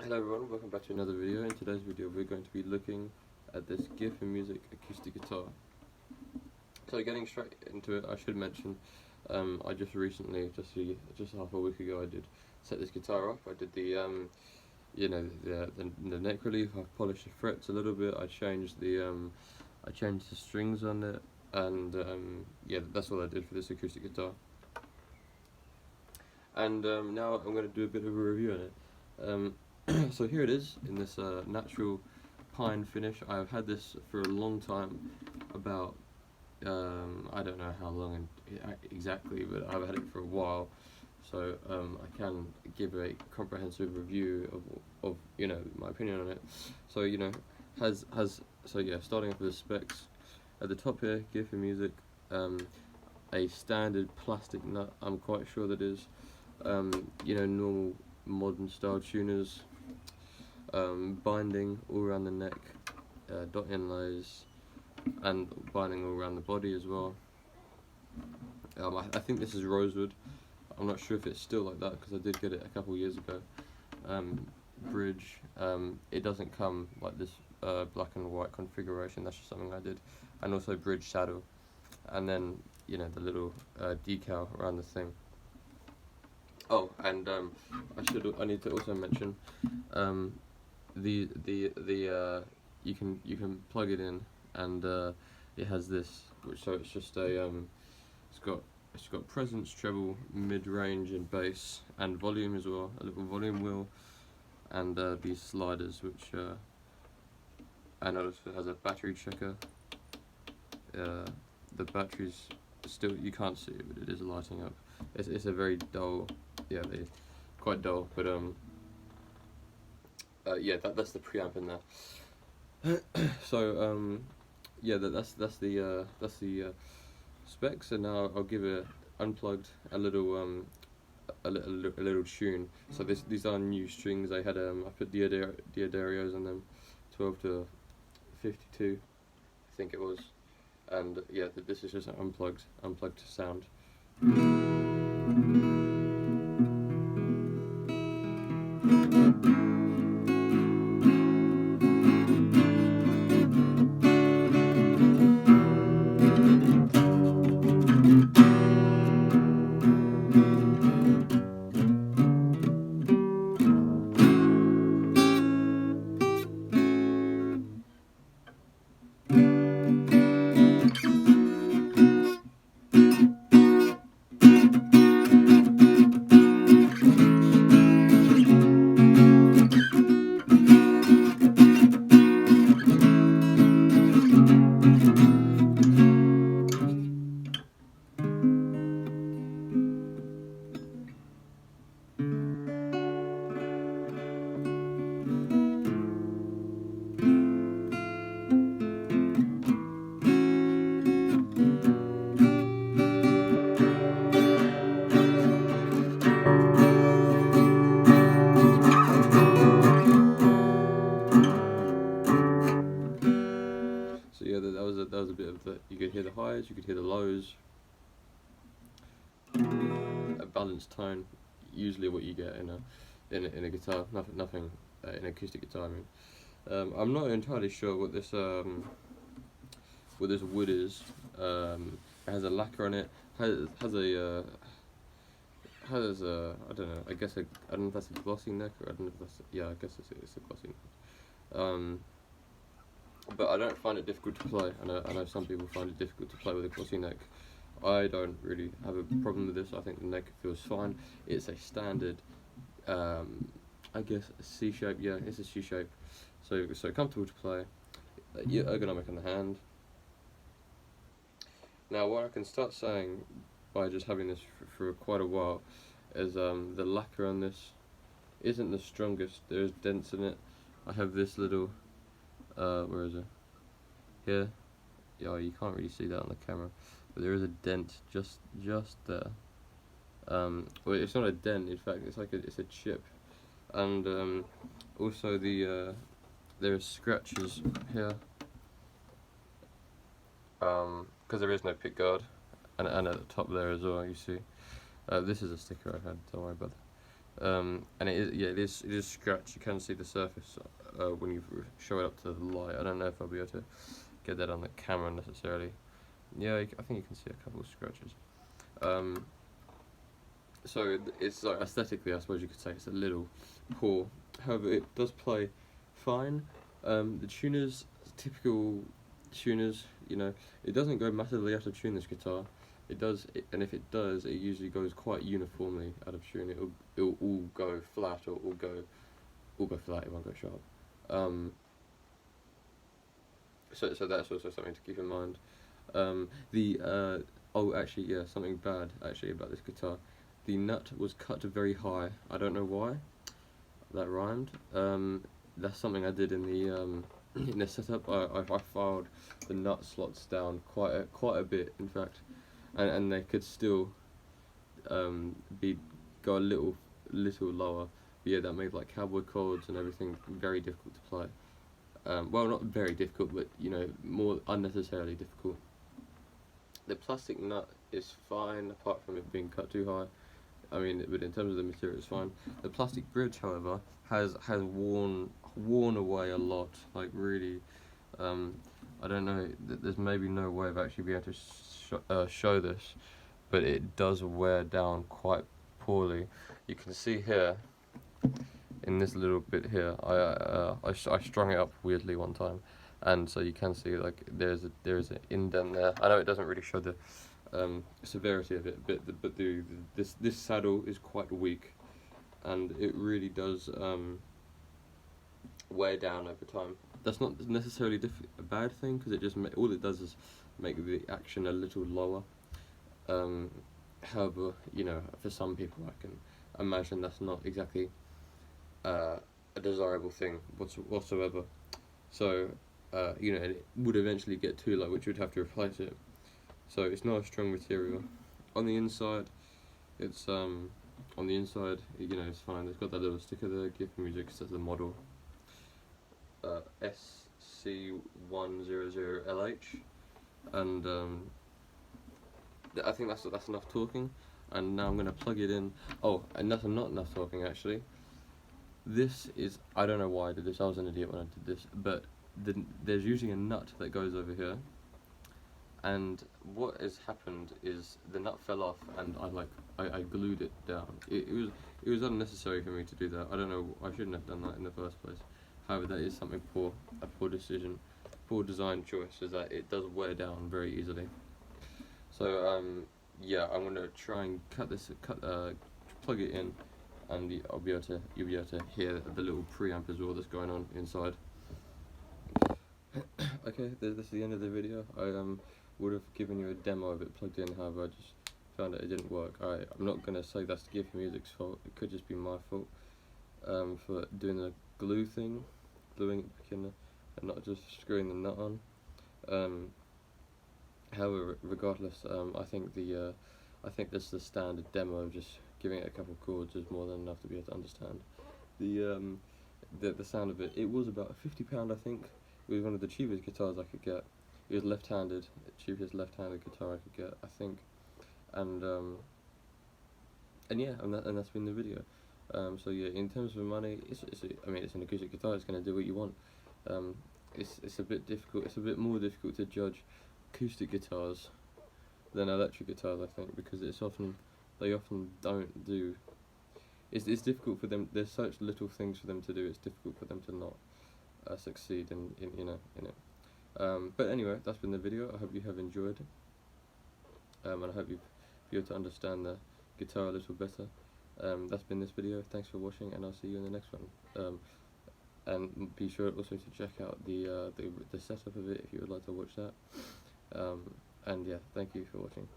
Hello everyone, welcome back to another video. In today's video we're going to be looking at this Gear4Music acoustic guitar. So getting straight into it, I should mention I just recently, just half a week ago, I did set this guitar up. I did the the neck relief. I polished the frets a little bit. I changed the strings on it, and yeah, that's all I did for this acoustic guitar. And now I'm going to do a bit of a review on it. So here it is in this natural pine finish. I've had this for a long time, about I don't know how long exactly, but I've had it for a while, so I can give a comprehensive review of my opinion on it. So starting off with the specs at the top here, Gear4Music, a standard plastic nut. I'm quite sure that is normal modern style tuners, binding all around the neck, dot inlays, and binding all around the body as well. I think this is rosewood. I'm not sure if it's still like that because I did get it a couple of years ago. Bridge, it doesn't come like this black and white configuration, that's just something I did. And also bridge saddle, and then the little decal around the thing. Oh, and I need to also mention you can plug it in, and it has this, so it's just a it's got presence, treble, mid-range, and bass, and volume as well. A little volume wheel, and these sliders, which and also has a battery checker. The battery's still, you can't see it, but it is lighting up. It's a very dull, quite dull, but that's the preamp in there. So that's the specs, and now I'll give it unplugged a little tune. So these are new strings. I had I put Diodarios on them, 12 to 52, I think it was, and yeah, this is just an unplugged sound. So yeah, that was a bit of the. You could hear the highs, you could hear the lows. A balanced tone, usually what you get in a guitar. Nothing in an acoustic guitar. I mean, I'm not entirely sure what this wood is. It has a lacquer on it. Has a I don't know. I don't know if that's a glossy neck, or I don't know if that's, I guess it's a glossy neck. But I don't find it difficult to play. I know some people find it difficult to play with a glossy neck. I don't really have a problem with this. I think the neck feels fine. It's a standard, I guess, C shape. Yeah, it's a C shape. So comfortable to play. Ergonomic on the hand. Now, what I can start saying by just having this for quite a while is the lacquer on this isn't the strongest. There's dents in it. I have this little. Where is it? Here. Yeah, you can't really see that on the camera, but there is a dent just there. Well, it's not a dent. In fact, it's like it's a chip, and also there are scratches here, because there is no pick guard, and at the top there as well. You see, this is a sticker I had. Don't worry about And it is scratched. You can see the surface when you show it up to the light. I don't know if I'll be able to get that on the camera necessarily. Yeah, I think you can see a couple of scratches. So it's like aesthetically, I suppose you could say it's a little poor. However, it does play fine. The tuners, typical tuners, it doesn't go massively out of tune, this guitar. It does, and if it does, it usually goes quite uniformly out of tune. It'll all go flat, or all go flat. It won't go sharp. So that's also something to keep in mind. Actually, yeah, something bad actually about this guitar. The nut was cut very high. I don't know why. That rhymed. That's something I did in the in the setup. I filed the nut slots down quite a bit, in fact, and they could still go a little lower. But yeah, that made like cowboy chords and everything very difficult to play. Well, not very difficult, but more unnecessarily difficult. The plastic nut is fine, apart from it being cut too high. I mean, but in terms of the material, it's fine. The plastic bridge, however, has worn away a lot. Like really, I don't know. There's maybe no way of actually being able to show this, but it does wear down quite poorly. You can see here, in this little bit here, I strung it up weirdly one time, and so you can see like there's an indent there. I know it doesn't really show the severity of it, but this saddle is quite weak, and it really does wear down over time. That's not necessarily a bad thing, because it just all it does is make the action a little lower. However, for some people, I can imagine that's not exactly a desirable thing whatsoever. So, and it would eventually get too low, which would have to replace it. So it's not a strong material. On the inside, it's it's fine. It's got that little sticker there, Gear4Music, says the model SC100LH, and I think that's enough talking. And now I'm gonna plug it in. Oh, and that's not enough talking actually. This is, I don't know why I did this. I was an idiot when I did this, but there's usually a nut that goes over here. And what has happened is the nut fell off, and I glued it down. It was unnecessary for me to do that. I don't know. I shouldn't have done that in the first place. However, that is something a poor decision, poor design choice, is that it does wear down very easily. So yeah, I'm gonna try and plug it in, and you'll be able to hear the little preamp as well that's going on inside. Okay, this is the end of the video. I would have given you a demo of it plugged in, however I just found it didn't work. I'm not going to say that's Gear4Music's fault, it could just be my fault for doing the gluing it back in and not just screwing the nut on. However, regardless, I think the standard demo of just giving it a couple of chords is more than enough to be able to understand. The sound of it, it was about £50, I think. It was one of the cheapest guitars I could get. It was left-handed, cheapest left-handed guitar I could get, I think. And yeah, and that's been the video. So yeah, in terms of money, it's an acoustic guitar. It's going to do what you want. It's a bit difficult. It's a bit more difficult to judge acoustic guitars than electric guitars, I think, because they often don't do. It's difficult for them. There's such little things for them to do. It's difficult for them to not succeed in it. But anyway, that's been the video. I hope you have enjoyed, and I hope you'll be able to understand the guitar a little better. That's been this video. Thanks for watching, and I'll see you in the next one. And be sure also to check out the setup of it if you would like to watch that. And yeah, thank you for watching.